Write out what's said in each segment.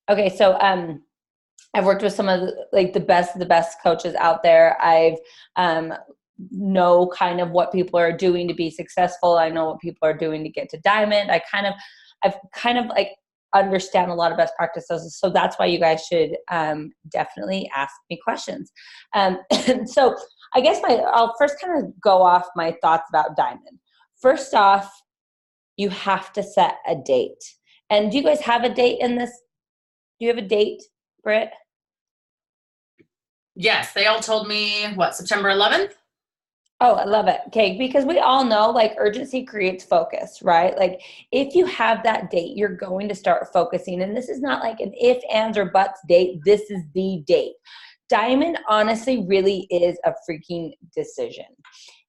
Okay, so I've worked with some of the best coaches out there. I've know kind of what people are doing to be successful. I know what people are doing to get to diamond. I've kind of like understand a lot of best practices. So that's why you guys should definitely ask me questions. So I guess I'll first kind of go off my thoughts about diamond. First off, you have to set a date. And do you guys have a date in this? Do you have a date, Britt? Yes, they all told me, September 11th? Oh, I love it. Okay, because we all know like urgency creates focus, right? Like if you have that date, you're going to start focusing. And this is not like an if, ands, or buts date. This is the date. Diamond honestly really is a freaking decision.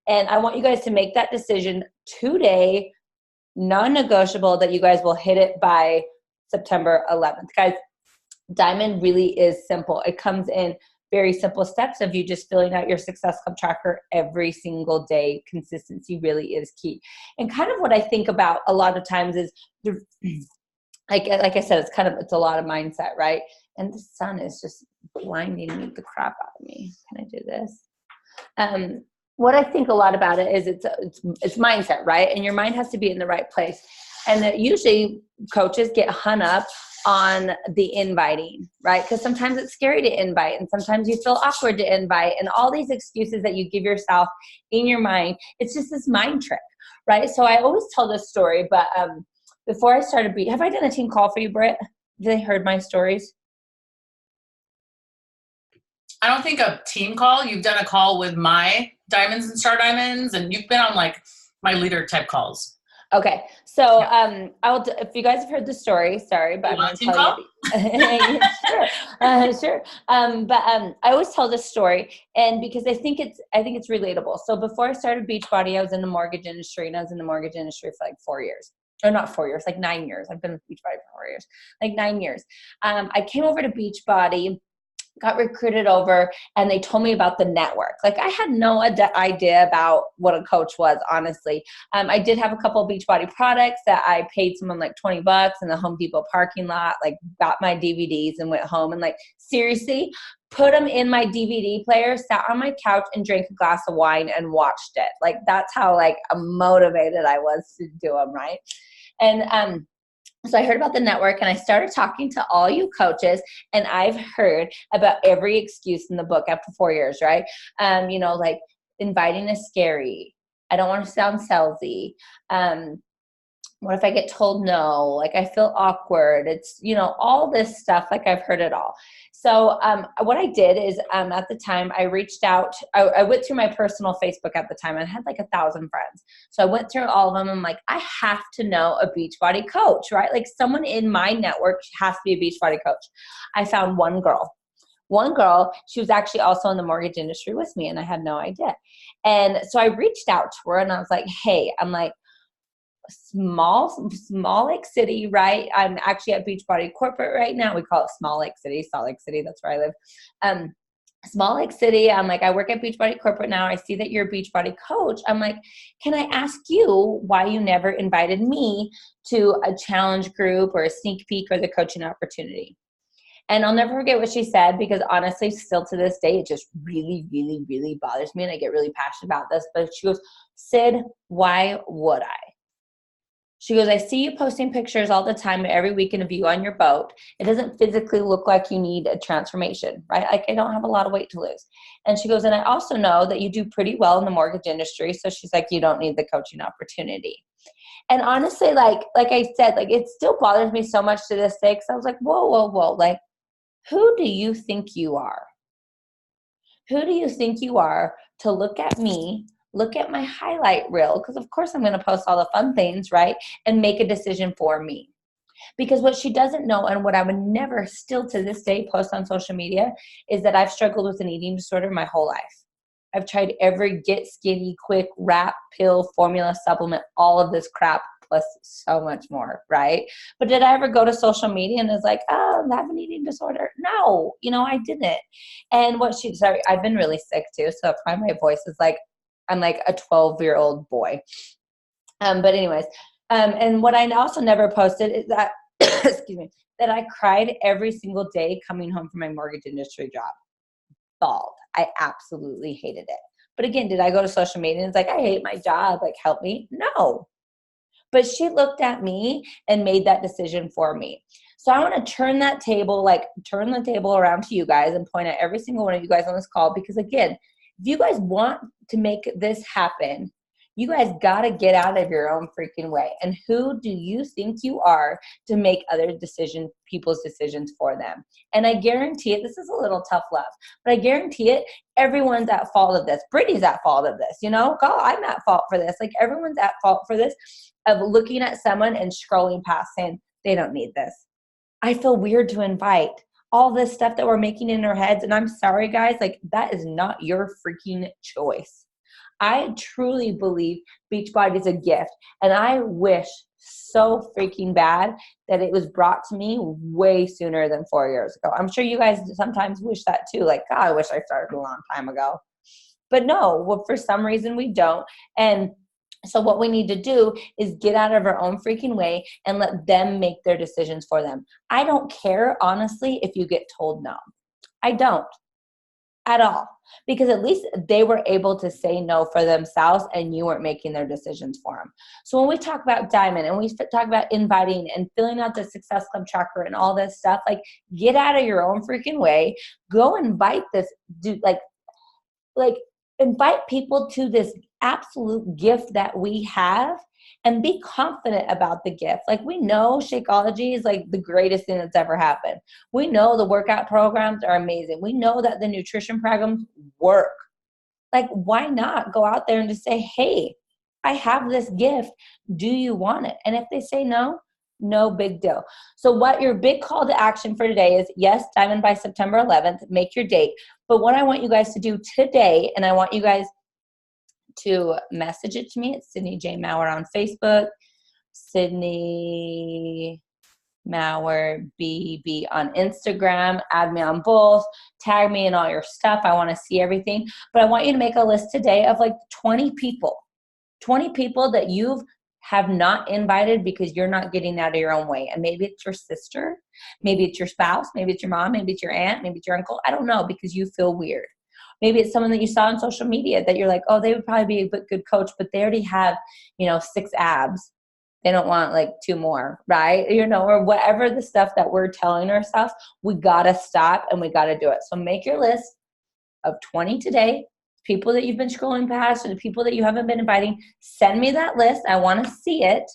And I want you guys to make that decision today, non-negotiable, that you guys will hit it by September 11th. Guys, diamond really is simple. It comes in very simple steps of you just filling out your Success Club tracker every single day. Consistency really is key. And kind of what I think about a lot of times is, like I said, it's a lot of mindset, right? And the sun is just blinding the crap out of me. Can I do this? What I think a lot about it is it's mindset, right? And your mind has to be in the right place. And that usually coaches get hung up on the inviting, right? Because sometimes it's scary to invite, and sometimes you feel awkward to invite, and all these excuses that you give yourself in your mind. It's just this mind trick, right? So I always tell this story, but before I started have I done a team call for you, Britt? Have they heard my stories? I don't think a team call. You've done a call with my Diamonds and Star Diamonds, and you've been on like my leader type calls. Okay, so if you guys have heard the story, sorry, but I'm going to tell you. Sure. I always tell this story, and because I think it's relatable. So before I started Beachbody, I was in the mortgage industry, and I was in the mortgage industry for like 4 years. Or not 4 years, like 9 years. I've been with Beachbody for 4 years, like 9 years. I came over to Beachbody, got recruited over, and they told me about the network. Like I had no idea about what a coach was, honestly. I did have a couple of Beachbody products that I paid someone like $20 in the Home Depot parking lot, like got my DVDs and went home and like seriously put them in my DVD player, sat on my couch and drank a glass of wine and watched it. Like that's how like motivated I was to do them, right? And so I heard about the network and I started talking to all you coaches, and I've heard about every excuse in the book after 4 years, right? Like inviting is scary. I don't want to sound salesy. What if I get told no? Like I feel awkward. It's, all this stuff, like I've heard it all. So what I did is at the time I reached out, I went through my personal Facebook at the time, and I had like 1,000 friends. So I went through all of them. I'm like, I have to know a Beachbody coach, right? Like someone in my network has to be a Beachbody coach. I found one girl, she was actually also in the mortgage industry with me, and I had no idea. And so I reached out to her and I was like, hey, I'm like, small Lake City, right? I'm actually at Beachbody Corporate right now. We call it Small Lake City, Salt Lake City. That's where I live. Small Lake City. I'm like, I work at Beachbody Corporate now. I see that you're a Beachbody coach. I'm like, can I ask you why you never invited me to a challenge group or a sneak peek or the coaching opportunity? And I'll never forget what she said, because honestly, still to this day, it just really, really, really bothers me. And I get really passionate about this. But she goes, Sid, why would I? She goes, I see you posting pictures all the time every weekend of you on your boat. It doesn't physically look like you need a transformation, right? Like I don't have a lot of weight to lose. And she goes, and I also know that you do pretty well in the mortgage industry. So she's like, you don't need the coaching opportunity. And honestly, like I said, like it still bothers me so much to this day, because I was like, whoa. Like, who do you think you are? Who do you think you are to look at me, look at my highlight reel, because of course I'm going to post all the fun things, right? And make a decision for me. Because what she doesn't know, and what I would never still to this day post on social media, is that I've struggled with an eating disorder my whole life. I've tried every get skinny, quick, wrap, pill, formula, supplement, all of this crap, plus so much more, right? But did I ever go to social media and is like, oh, I have an eating disorder? No, I didn't. And sorry, I've been really sick too, so that's why my voice is like, I'm like a 12-year-old boy. But anyways, and what I also never posted is that excuse me, that I cried every single day coming home from my mortgage industry job. Bald. I absolutely hated it. But again, did I go to social media and it's like, I hate my job, like help me? No. But she looked at me and made that decision for me. So I want to turn the table around to you guys and point at every single one of you guys on this call, because again, if you guys want to make this happen, you guys got to get out of your own freaking way. And who do you think you are to make people's decisions for them? And I guarantee it, this is a little tough love, but I guarantee it, everyone's at fault of this. Brittany's at fault of this, God, I'm at fault for this. Like everyone's at fault for this, of looking at someone and scrolling past saying, they don't need this. I feel weird to invite all this stuff that we're making in our heads. And I'm sorry, guys, like that is not your freaking choice. I truly believe Beachbody is a gift. And I wish so freaking bad that it was brought to me way sooner than 4 years ago. I'm sure you guys sometimes wish that too. Like, God, I wish I started a long time ago. But no, well, for some reason we don't. And so what we need to do is get out of our own freaking way and let them make their decisions for them. I don't care, honestly, if you get told no. I don't at all, because at least they were able to say no for themselves and you weren't making their decisions for them. So when we talk about Diamond and we talk about inviting and filling out the Success Club tracker and all this stuff, like get out of your own freaking way. Go invite this, dude, like invite people to this absolute gift that we have and be confident about the gift. Like we know Shakeology is like the greatest thing that's ever happened. We know the workout programs are amazing. We know that the nutrition programs work. Like why not go out there and just say, hey, I have this gift. Do you want it? And if they say no, no big deal. So what your big call to action for today is, yes, Diamond by September 11th, make your date. But what I want you guys to do today, and I want you guys to message it to me. It's Sydney J. Maurer on Facebook, Sydney Maurer BB on Instagram. Add me on both. Tag me in all your stuff. I want to see everything. But I want you to make a list today of like 20 people that you have not invited because you're not getting out of your own way. And maybe it's your sister, maybe it's your spouse, maybe it's your mom, maybe it's your aunt, maybe it's your uncle. I don't know, because you feel weird. Maybe it's someone that you saw on social media that you're like, oh, they would probably be a good coach, but they already have, 6 abs. They don't want like 2 more, right? Or whatever the stuff that we're telling ourselves, we got to stop and we got to do it. So make your list of 20 today, people that you've been scrolling past or the people that you haven't been inviting. Send me that list. I want to see it.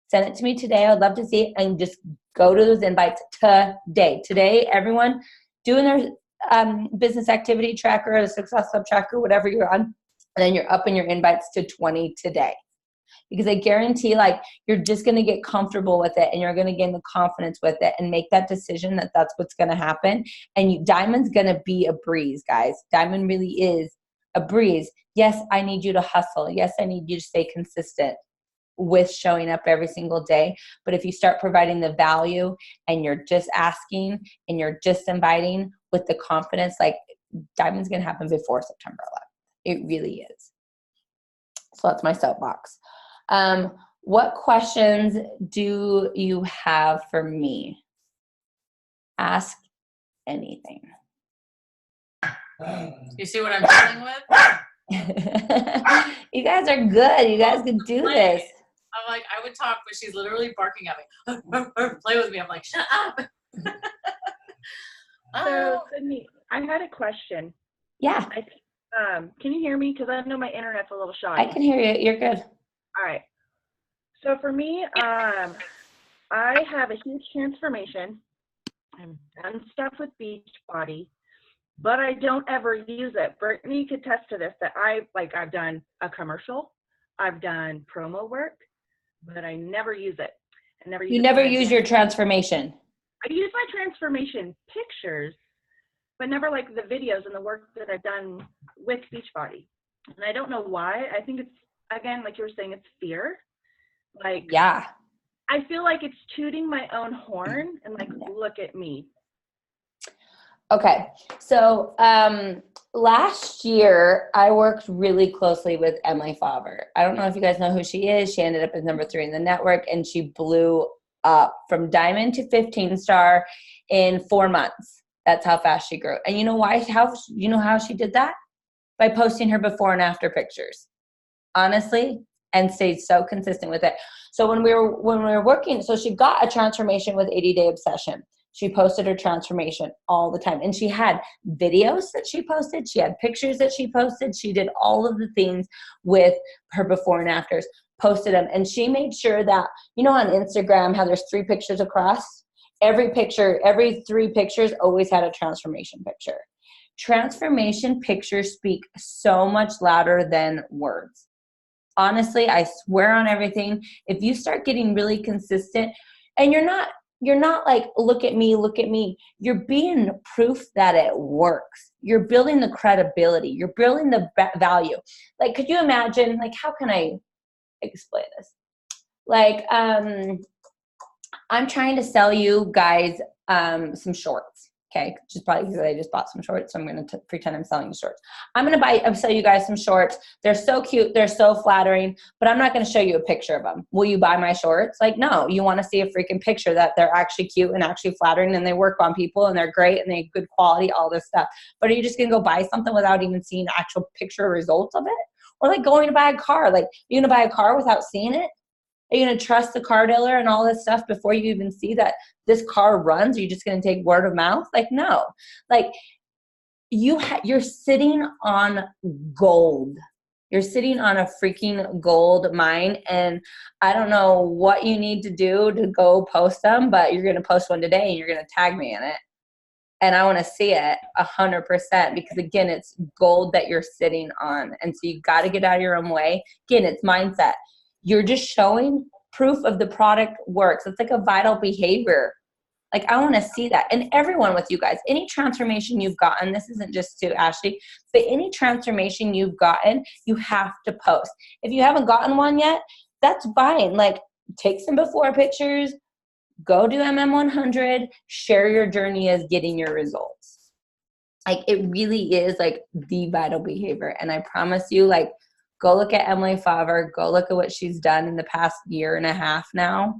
Send it to me today. I'd love to see it, and just go to those invites today. Today, everyone doing their business activity tracker, the Success Club tracker, whatever you're on, and then you're upping your invites to 20 today. Because I guarantee you're just going to get comfortable with it and you're going to gain the confidence with it and make that decision that that's what's going to happen. And Diamond's going to be a breeze, guys. Diamond really is a breeze. Yes, I need you to hustle. Yes, I need you to stay consistent with showing up every single day. But if you start providing the value and you're just asking and you're just inviting with the confidence, Diamond's going to happen before September 11th. It really is. So that's my soapbox. What questions do you have for me? Ask anything. You see what I'm dealing with? You guys are good. You guys can do this. I'm like, I would talk, but she's literally barking at me. Play with me. I'm like, shut up. So, Sydney, I had a question. Yeah. Can you hear me? Because I know my internet's a little shoddy. I can hear you. You're good. All right. So for me, I have a huge transformation. I've done stuff with Beachbody, but I don't ever use it. Brittany could attest to this, that I've done a commercial, I've done promo work, but I never use it. You never use your transformation. I use my transformation pictures, but never the videos and the work that I've done with Beachbody. And I don't know why. I think it's, again, like you were saying, it's fear. Yeah. I feel like it's tooting my own horn and look at me. Okay. So last year, I worked really closely with Emily Favre. I don't know if you guys know who she is. She ended up as number 3 in the network, and she blew up from diamond to 15 star in 4 months. That's how fast she grew. And you know why? You know how she did that? By posting her before and after pictures. Honestly, and stayed so consistent with it. So when we were working, so she got a transformation with 80 Day Obsession. She posted her transformation all the time. And she had videos that she posted. She had pictures that she posted. She did all of the things with her before and afters, posted them. And she made sure that, you know, on Instagram, how there's 3 pictures across, every 3 pictures always had a transformation picture. Transformation pictures speak so much louder than words. Honestly, I swear on everything. If you start getting really consistent, and you're not like, look at me. You're being proof that it works. You're building the credibility. You're building the value. Like, could you imagine, like, how can I explain this? Like, I'm trying to sell you guys some shorts. Okay, just probably because I just bought some shorts, so I'm going to pretend I'm selling you shorts. I'm going to sell you guys some shorts. They're so cute. They're so flattering, but I'm not going to show you a picture of them. Will you buy my shorts? Like, no, you want to see a freaking picture that they're actually cute and actually flattering and they work on people and they're great and they good quality, all this stuff. But are you just going to go buy something without even seeing actual picture results of it? Or like going to buy a car. Like, you're going to buy a car without seeing it? Are you going to trust the car dealer and all this stuff before you even see that this car runs? Are you just going to take word of mouth? Like, no. Like, you're sitting on gold. You're sitting on a freaking gold mine. And I don't know what you need to do to go post them, but you're going to post one today and you're going to tag me in it. And I want to see it 100% because, again, it's gold that you're sitting on. And so you got to get out of your own way. Again, it's mindset. You're just showing proof of the product works. It's like a vital behavior. Like, I want to see that. And everyone with you guys, any transformation you've gotten, this isn't just to Ashley, but any transformation you've gotten, you have to post. If you haven't gotten one yet, that's fine. Like, take some before pictures, go do MM100, share your journey as getting your results. Like, it really is like the vital behavior. And I promise you, like, go look at Emily Favre. Go look at what she's done in the past year and a half now.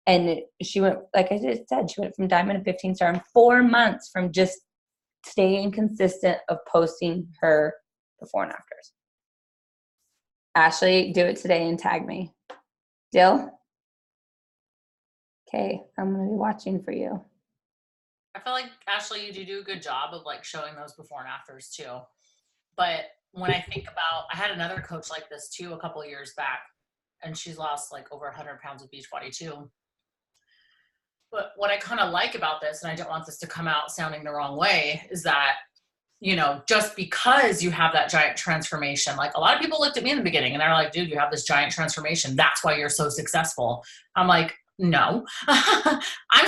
And she went, like I just said, she went from diamond to 15 star in 4 months from just staying consistent of posting her before and afters. Ashley, do it today and tag me. Deal? Okay, I'm going to be watching for you. I feel like, Ashley, you do a good job of like showing those before and afters too. But when I think about, I had another coach like this too a couple of years back, and she's lost like over 100 pounds of Beachbody too. But what I kind of like about this, and I don't want this to come out sounding the wrong way, is that, you know, just because you have that giant transformation, like a lot of people looked at me in the beginning and they're like, dude, you have this giant transformation. That's why you're so successful. I'm like, no, I'm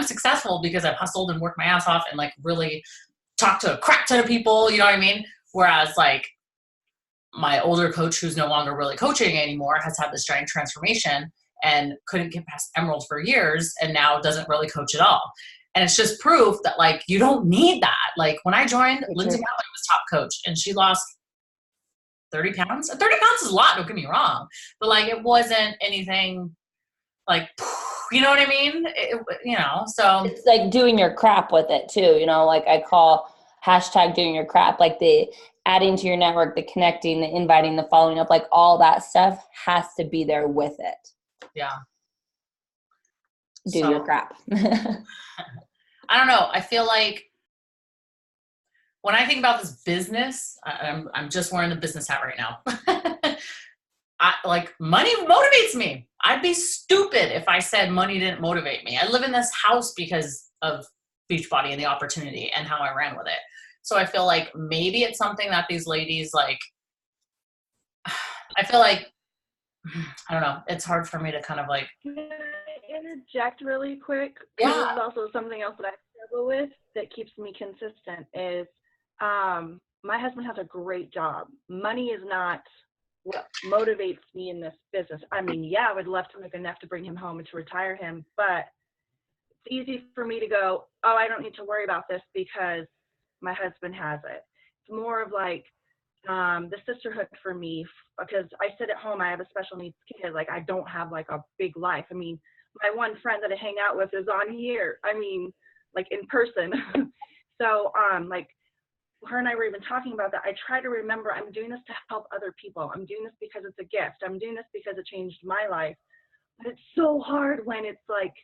successful because I've hustled and worked my ass off and like really talked to a crap ton of people. You know what I mean? Whereas like my older coach, who's no longer really coaching anymore, has had this giant transformation and couldn't get past Emerald for years and now doesn't really coach at all. And it's just proof that like, you don't need that. Like when I joined, Lindsay Malloy was top coach and she lost 30 pounds. 30 pounds is a lot, don't get me wrong. But like, it wasn't anything like, you know what I mean? You know, so. It's like doing your crap with it too. You know, like I call hashtag doing your crap, like the adding to your network, the connecting, the inviting, the following up, like all that stuff has to be there with it. Yeah. Do your crap. I don't know. I feel like when I think about this business, I'm just wearing the business hat right now. Like money motivates me. I'd be stupid if I said money didn't motivate me. I live in this house because of Beachbody and the opportunity and how I ran with it. So I feel like maybe it's something that these ladies like, I feel like, I don't know. It's hard for me to kind of like. Can I interject really quick? Yeah. This is also something else that I struggle with that keeps me consistent is my husband has a great job. Money is not what motivates me in this business. I mean, yeah, I would love to make enough to bring him home and to retire him, but it's easy for me to go, oh, I don't need to worry about this because my husband has it. It's more of like the sisterhood for me, because I sit at home, I have a special needs kid. Like I don't have like a big life. I mean, my one friend that I hang out with is on here. I mean, like in person. So, like her and I were even talking about that. I try to remember I'm doing this to help other people. I'm doing this because it's a gift. I'm doing this because it changed my life. But it's so hard when it's like,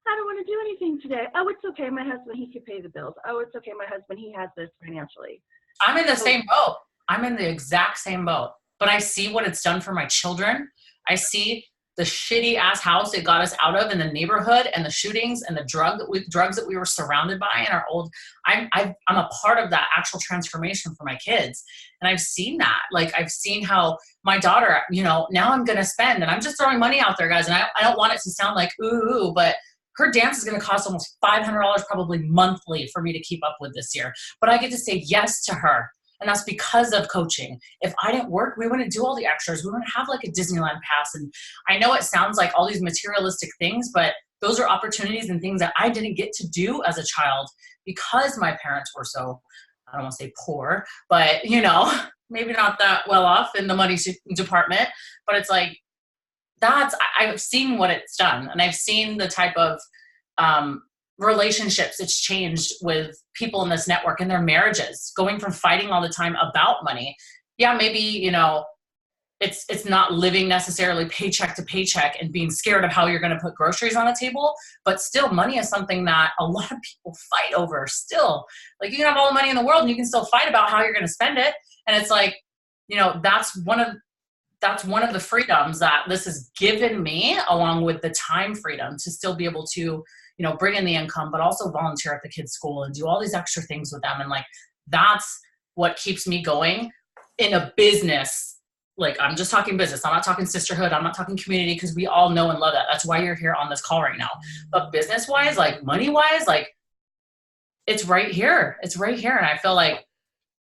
I don't want to do anything today. Oh, it's okay. My husband, he can pay the bills. Oh, it's okay. My husband, he has this financially. I'm in the same boat. I'm in the exact same boat. But I see what it's done for my children. I see the shitty ass house it got us out of in the neighborhood, and the shootings and the drugs that we were surrounded by in our old. I'm a part of that actual transformation for my kids, and I've seen that. Like, I've seen how my daughter, you know, now I'm gonna spend, and I'm just throwing money out there, guys, and I don't want it to sound like ooh, but her dance is going to cost almost $500 probably monthly for me to keep up with this year. But I get to say yes to her. And that's because of coaching. If I didn't work, we wouldn't do all the extras. We wouldn't have like a Disneyland pass. And I know it sounds like all these materialistic things, but those are opportunities and things that I didn't get to do as a child because my parents were so, I don't want to say poor, but you know, maybe not that well off in the money department. But it's like, I've seen what it's done, and I've seen the type of relationships it's changed with people in this network and their marriages, going from fighting all the time about money. Yeah, maybe, you know, it's not living necessarily paycheck to paycheck and being scared of how you're going to put groceries on the table, but still money is something that a lot of people fight over still. Like, you can have all the money in the world and you can still fight about how you're going to spend it. And it's like, you know, that's one of the freedoms that this has given me, along with the time freedom to still be able to, you know, bring in the income, but also volunteer at the kids' school and do all these extra things with them. And like, that's what keeps me going in a business. Like, I'm just talking business. I'm not talking sisterhood. I'm not talking community, because we all know and love that. That's why you're here on this call right now. But business wise, like money wise, like it's right here. It's right here. And I feel like,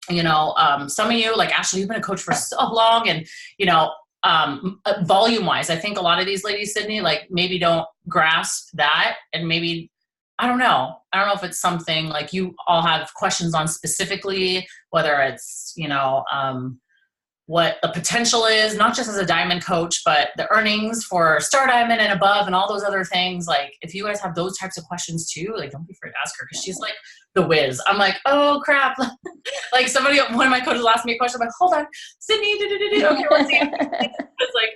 you know, some of you, like Ashley, you've been a coach for so long, and, you know, volume wise, I think a lot of these ladies, Sydney, like maybe don't grasp that. And maybe, I don't know if it's something like you all have questions on specifically, whether it's, you know, what the potential is, not just as a diamond coach, but the earnings for Star Diamond and above and all those other things. Like, if you guys have those types of questions too, like, don't be afraid to ask her, because she's like the whiz. I'm like, oh crap. Like, one of my coaches asked me a question. I'm like, hold on, Sydney, okay, what's the answer? It's like,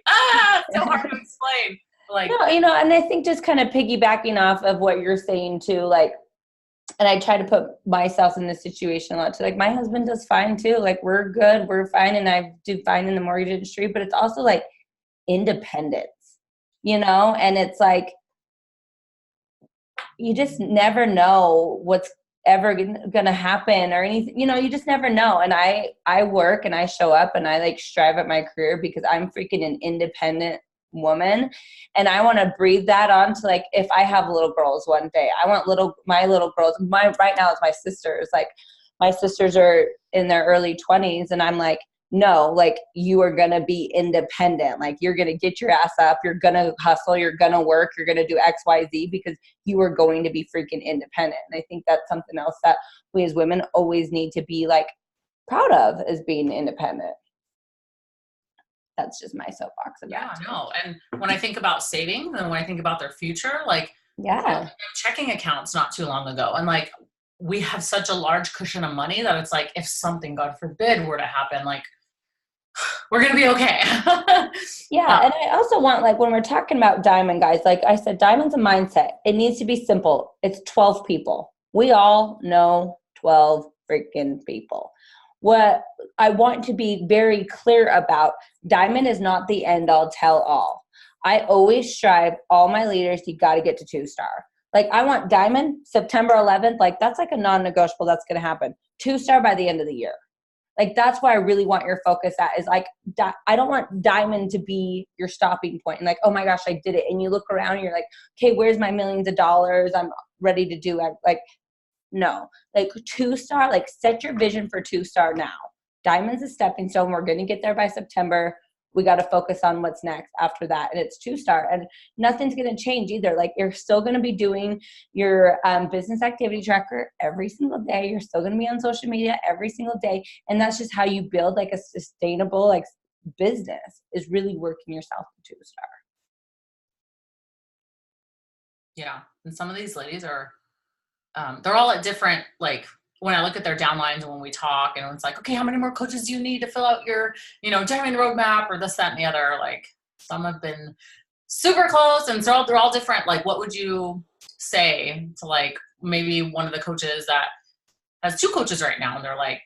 it's so hard to explain. Like, no, you know, and I think just kind of piggybacking off of what you're saying too, like, and I try to put myself in this situation a lot too. Like, my husband does fine too. Like, we're good, we're fine, and I do fine in the mortgage industry. But it's also like independence, you know. And it's like, you just never know what's ever gonna happen or anything. You know, you just never know. And I work and I show up and I like strive at my career because I'm freaking an independent woman, and I want to breathe that on to, like, if I have little girls one day, I want my little girls, right now is my sisters, like my sisters are in their early 20s, and I'm like, no, like, you are going to be independent. Like, you're going to get your ass up, you're going to hustle, you're going to work, you're going to do XYZ, because you are going to be freaking independent. And I think that's something else that we as women always need to be like proud of, is being independent. That's just my soapbox about it. Yeah, no. And when I think about savings and when I think about their future, like, yeah, checking accounts not too long ago. And like, we have such a large cushion of money that it's like, if something, God forbid, were to happen, like, we're going to be okay. Yeah. And I also want, like, when we're talking about diamond, guys, like I said, diamond's a mindset. It needs to be simple. It's 12 people. We all know 12 freaking people. What I want to be very clear about, diamond is not the end all tell all. I always strive all my leaders, you got to get to 2-star. Like, I want diamond September 11th. Like, that's like a non-negotiable. That's going to happen. 2-star by the end of the year. Like, that's why I really want your focus at, is like, I don't want diamond to be your stopping point. And like, oh my gosh, I did it. And you look around and you're like, okay, where's my millions of dollars? I'm ready to do it. Like, no, like 2-star, like, set your vision for 2-star now. Diamond's a stepping stone. We're going to get there by September. We got to focus on what's next after that. And it's 2-star, and nothing's going to change either. Like, you're still going to be doing your business activity tracker every single day. You're still going to be on social media every single day. And that's just how you build like a sustainable, like, business, is really working yourself to 2-star. Yeah. And some of these ladies are, they're all at different, like, when I look at their downlines and when we talk and it's like, okay, how many more coaches do you need to fill out your, diamond roadmap or this, that, and the other? Like, some have been super close, and so they're all different. Like, what would you say to, like, maybe one of the coaches that has 2 coaches right now and they're like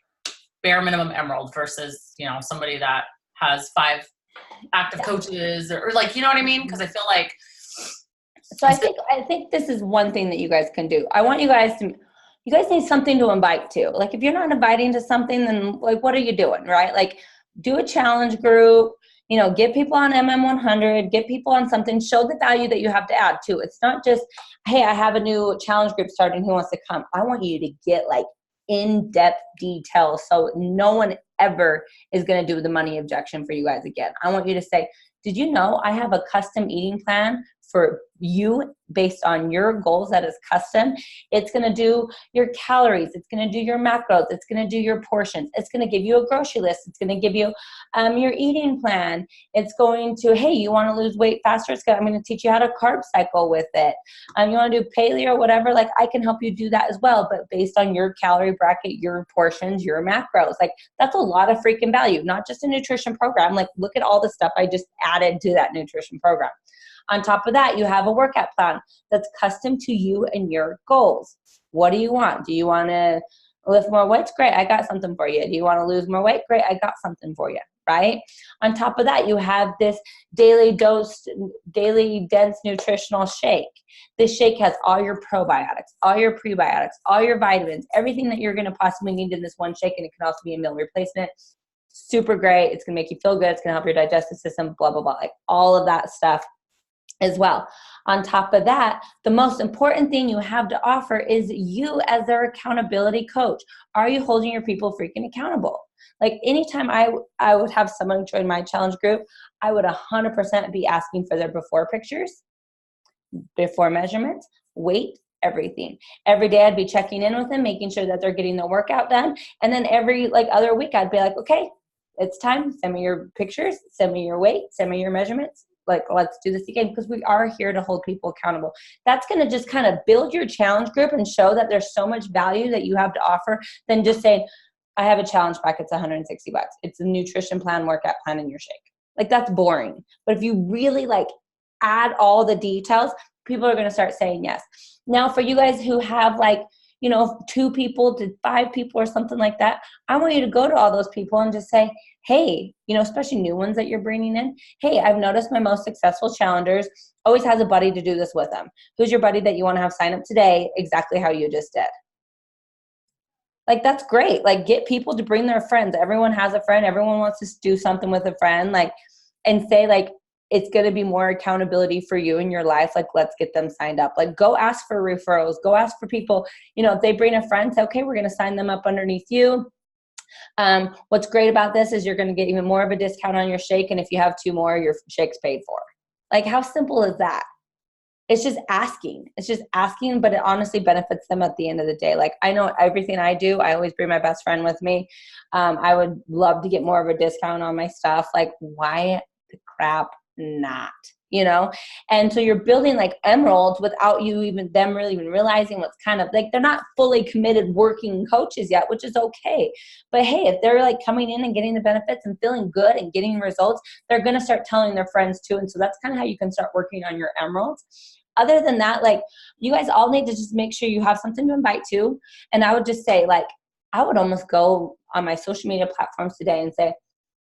bare minimum emerald versus, somebody that has 5 active coaches or like, you know what I mean? Because I feel like, so I think this is one thing that you guys can do. I want you guys need something to invite to. Like, if you're not inviting to something, then like, what are you doing, right? Like, do a challenge group, get people on MM100, get people on something, show the value that you have to add too. It's not just, hey, I have a new challenge group starting, who wants to come? I want you to get like in-depth detail so no one ever is going to do the money objection for you guys again. I want you to say, did you know I have a custom eating plan for you based on your goals that is custom? It's going to do your calories. It's going to do your macros. It's going to do your portions. It's going to give you a grocery list. It's going to give you your eating plan. It's going to, hey, you want to lose weight faster? I'm going to teach you how to carb cycle with it. You want to do paleo or whatever? Like, I can help you do that as well, but based on your calorie bracket, your portions, your macros. Like, that's a lot of freaking value, not just a nutrition program. Like, look at all the stuff I just added to that nutrition program. On top of that, you have a workout plan that's custom to you and your goals. What do you want? Do you want to lift more weights? Great, I got something for you. Do you want to lose more weight? Great, I got something for you, right? On top of that, you have this daily dense nutritional shake. This shake has all your probiotics, all your prebiotics, all your vitamins, everything that you're going to possibly need in this one shake, and it can also be a meal replacement. Super great. It's going to make you feel good. It's going to help your digestive system, blah, blah, blah, like all of that stuff as well. On top of that, the most important thing you have to offer is you as their accountability coach. Are you holding your people freaking accountable? Like, anytime I would have someone join my challenge group, I would 100% be asking for their before pictures, before measurements, weight, everything. Every day I'd be checking in with them, making sure that they're getting the workout done. And then every other week I'd be like, okay, it's time. Send me your pictures, send me your weight, send me your measurements. Like, let's do this again, because we are here to hold people accountable. That's going to just kind of build your challenge group and show that there's so much value that you have to offer than just saying, I have a challenge pack, it's $160. It's a nutrition plan, workout plan, and your shake. Like, that's boring. But if you really like add all the details, people are going to start saying yes. Now, for you guys who have 2 people to 5 people or something like that, I want you to go to all those people and just say, hey, especially new ones that you're bringing in. Hey, I've noticed my most successful challengers always has a buddy to do this with them. Who's your buddy that you want to have sign up today? Exactly how you just did. Like, that's great. Like, get people to bring their friends. Everyone has a friend. Everyone wants to do something with a friend. Like, and say like, it's going to be more accountability for you in your life. Like, let's get them signed up. Like, go ask for referrals. Go ask for people. If they bring a friend, say, okay, we're going to sign them up underneath you. What's great about this is you're going to get even more of a discount on your shake. And if you have 2 more, your shake's paid for. Like, how simple is that? It's just asking. But it honestly benefits them at the end of the day. Like, I know everything I do, I always bring my best friend with me. I would love to get more of a discount on my stuff. Like, why the crap not? And so you're building like emeralds without them really even realizing what's kind of like, they're not fully committed working coaches yet, which is okay. But hey, if they're like coming in and getting the benefits and feeling good and getting results, they're going to start telling their friends too. And so that's kind of how you can start working on your emeralds. Other than that, like, you guys all need to just make sure you have something to invite to. And I would just say, like, I would almost go on my social media platforms today and say,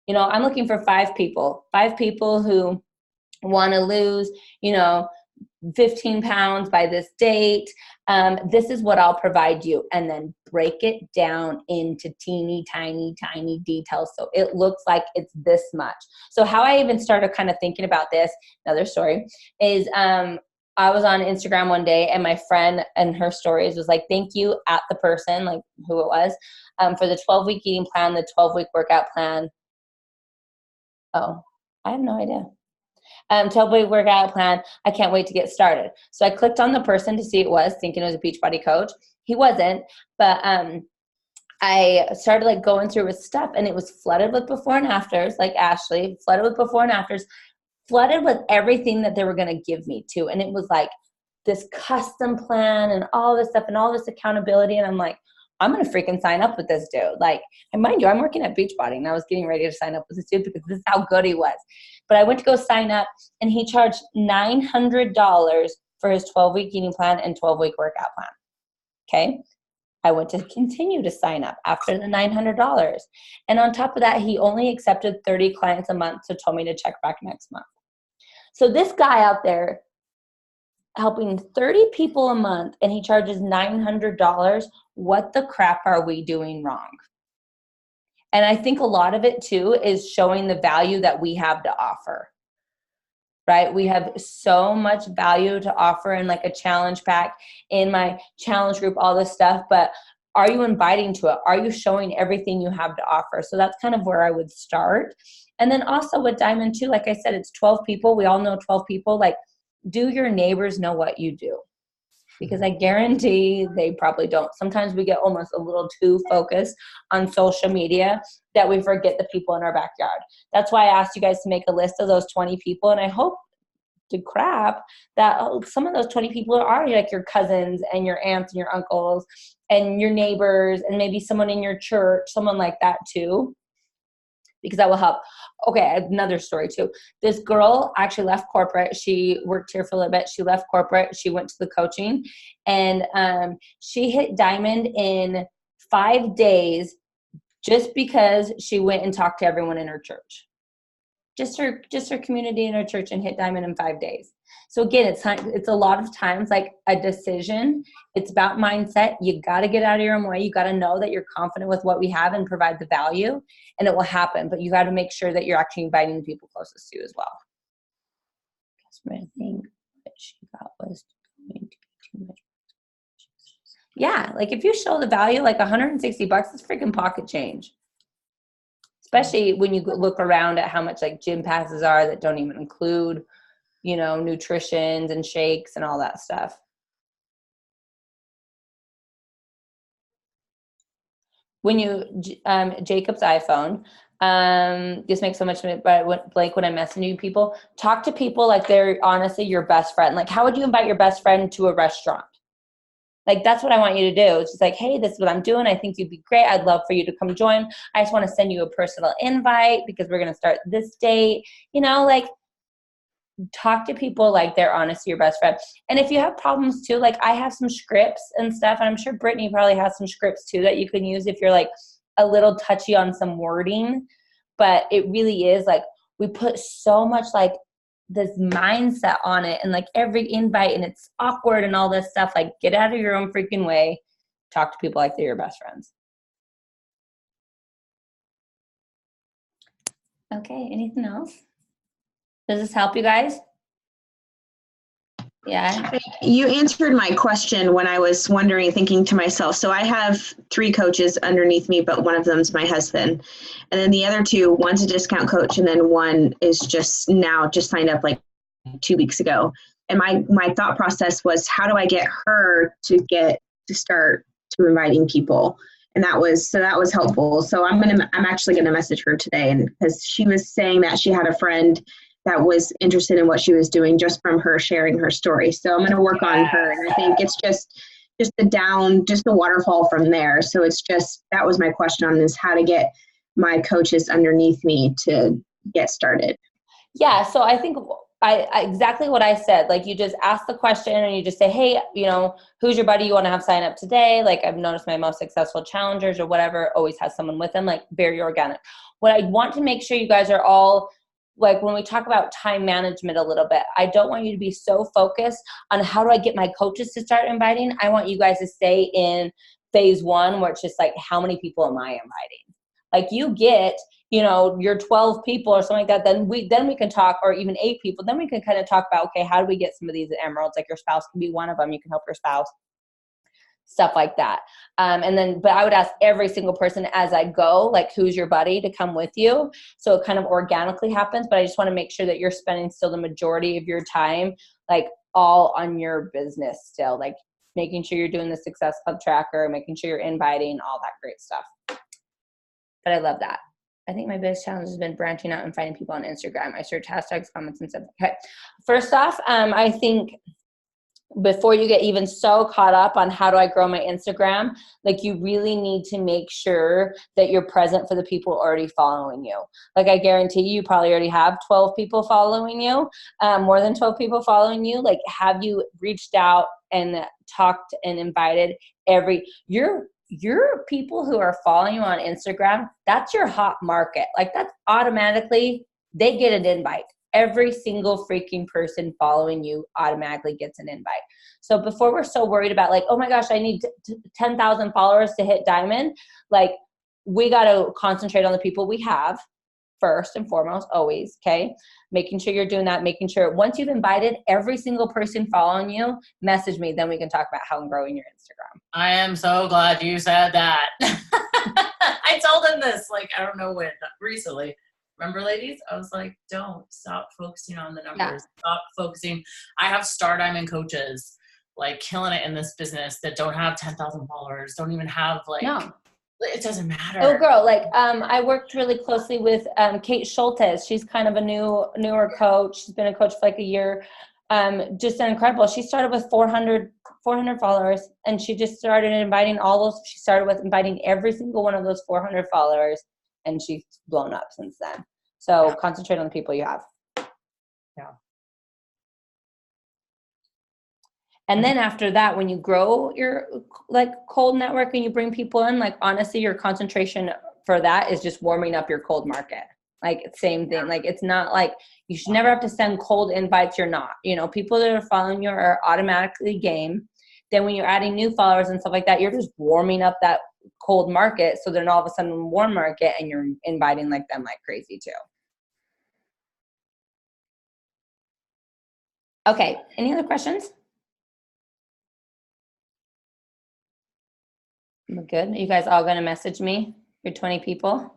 I'm looking for 5 people who want to lose, 15 pounds by this date. This is what I'll provide you. And then break it down into teeny, tiny details. So it looks like it's this much. So how I even started kind of thinking about this, another story, is I was on Instagram one day and my friend and her stories was like, thank you at the person, like who it was, for the 12-week eating plan, the 12-week workout plan. Oh, I have no idea. 12-week workout plan. I can't wait to get started. So I clicked on the person to see who it was, thinking it was a Beachbody coach. He wasn't, but I started like going through his stuff, and it was flooded with before and afters, like Ashley, flooded with before and afters, flooded with everything that they were going to give me too. And it was like this custom plan and all this stuff and all this accountability. And I'm like, I'm going to freaking sign up with this dude. Like, and mind you, I'm working at Beachbody and I was getting ready to sign up with this dude because this is how good he was. But I went to go sign up and he charged $900 for his 12-week eating plan and 12-week workout plan. Okay. I went to continue to sign up after the $900. And on top of that, he only accepted 30 clients a month, so told me to check back next month. So this guy out there helping 30 people a month and he charges $900, what the crap are we doing wrong? And I think a lot of it too is showing the value that we have to offer. Right? We have so much value to offer in like a challenge pack, in my challenge group, all this stuff, but are you inviting to it? Are you showing everything you have to offer? So that's kind of where I would start. And then also with Diamond too, like I said, it's 12 people. We all know 12 people. Like, do your neighbors know what you do? Because I guarantee they probably don't. Sometimes we get almost a little too focused on social media that we forget the people in our backyard. That's why I asked you guys to make a list of those 20 people. And I hope to crap that some of those 20 people are like your cousins and your aunts and your uncles and your neighbors and maybe someone in your church, someone like that too, because that will help. Okay, another story too. This girl actually left corporate. She worked here for a little bit. She left corporate. She went to the coaching and she hit Diamond in 5 days just because she went and talked to everyone in her church. Just her community in her church, and hit Diamond in 5 days. So again, it's a lot of times like a decision. It's about mindset. You got to get out of your own way. You got to know that you're confident with what we have and provide the value, and it will happen. But you got to make sure that you're actually inviting the people closest to you as well. I think what she got was going to be too much. Yeah, like if you show the value, like $160 is freaking pocket change. Especially when you look around at how much like gym passes are that don't even include, you know, nutritions and shakes and all that stuff. When you, Jacob's iPhone, this makes so much sense, but Blake, when I'm messaging people, talk to people like they're honestly your best friend. Like, how would you invite your best friend to a restaurant? Like, that's what I want you to do. It's just like, hey, this is what I'm doing. I think you'd be great. I'd love for you to come join. I just want to send you a personal invite because we're going to start this date. You know, like, talk to people like they're honestly your best friend. And if you have problems too, like I have some scripts and stuff, and I'm sure Brittany probably has some scripts too that you can use if you're like a little touchy on some wording. But it really is like, we put so much like this mindset on it and like every invite, and it's awkward and all this stuff. Like, get out of your own freaking way. Talk to people like they're your best friends. Okay, anything else? Does this help you guys? Yeah. You answered my question when I was wondering, thinking to myself, so I have 3 coaches underneath me, but one of them's my husband. And then the other 2, one's a discount coach, and then one is just signed up like 2 weeks ago. And my thought process was, how do I get her to start to inviting people? And that was helpful. So I'm actually gonna message her today, and because she was saying that she had a friend that was interested in what she was doing just from her sharing her story. So I'm going to work on her. And I think it's just the waterfall from there. So it's just, that was my question on this, how to get my coaches underneath me to get started. Yeah. So I think I exactly what I said. Like, you just ask the question and you just say, hey, you know, who's your buddy you want to have sign up today? Like, I've noticed my most successful challengers or whatever always has someone with them, like very organic. What I want to make sure you guys are all, like, when we talk about time management a little bit, I don't want you to be so focused on how do I get my coaches to start inviting. I want you guys to stay in phase 1, where it's just like, how many people am I inviting? Like, you get, you know, your 12 people or something like that, then we can talk, or even 8 people, then we can kind of talk about, okay, how do we get some of these emeralds? Like, your spouse can be one of them. You can help your spouse. Stuff like that. But I would ask every single person as I go, like, who's your buddy to come with you? So it kind of organically happens, but I just want to make sure that you're spending still the majority of your time, like, all on your business still, like making sure you're doing the Success Club tracker, making sure you're inviting, all that great stuff. But I love that. I think my biggest challenge has been branching out and finding people on Instagram. I search hashtags, comments, and stuff. Okay. First off, I think before you get even so caught up on how do I grow my Instagram, like you really need to make sure that you're present for the people already following you. Like I guarantee you probably already have 12 people following you, more than 12 people following you. Like have you reached out and talked and invited your people who are following you on Instagram? That's your hot market. Like that's automatically, they get an invite. Every single freaking person following you automatically gets an invite. So before we're so worried about like, oh my gosh, I need 10,000 followers to hit diamond. Like we got to concentrate on the people we have first and foremost, always. Okay. Making sure you're doing that, making sure once you've invited every single person following you, message me. Then we can talk about how I'm growing your Instagram. I am so glad you said that. I told him this, like, I don't know when, recently. Remember, ladies? I was like, don't stop focusing on the numbers. Yeah. Stop focusing. I have Star Diamond coaches, like, killing it in this business that don't have 10,000 followers, don't even have, like, no. It doesn't matter. Oh, girl, like, I worked really closely with Kate Schultes. She's kind of a newer coach. She's been a coach for, like, a year. Just incredible. She started with 400 followers, and she just started inviting all those. She started with inviting every single one of those 400 followers. And she's blown up since then. So concentrate on the people you have. Yeah. And then after that, when you grow your like cold network and you bring people in, like honestly, your concentration for that is just warming up your cold market. Like same thing. Like it's not like you should never have to send cold invites. You're not, people that are following you are automatically game. Then when you're adding new followers and stuff like that, you're just warming up that cold market. So then all of a sudden warm market and you're inviting like them like crazy too. Okay. Any other questions? We're good. Are you guys all going to message me? Your 20 people?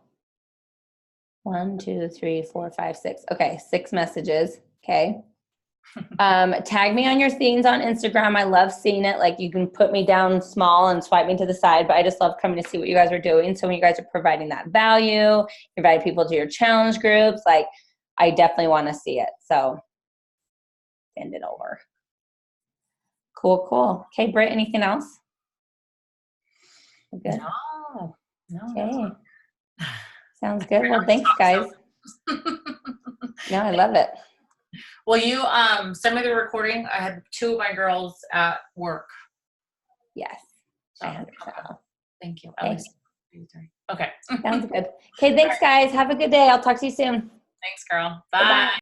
1, 2, 3, 4, 5, 6. Okay. 6 messages. Okay. Tag me on your things on Instagram. I love seeing it. Like you can put me down small and swipe me to the side, but I just love coming to see what you guys are doing. So when you guys are providing that value, invite people to your challenge groups, like I definitely want to see it. So send it over. Cool. Okay, Britt, anything else? Good. No. Okay. Sounds good. Well, thanks guys. No, I love it. Will you send me the recording? I had 2 of my girls at work. Yes. Okay. Thank you. Okay. Sounds good. Okay, thanks guys. Have a good day. I'll talk to you soon. Thanks, girl. Bye. Bye-bye.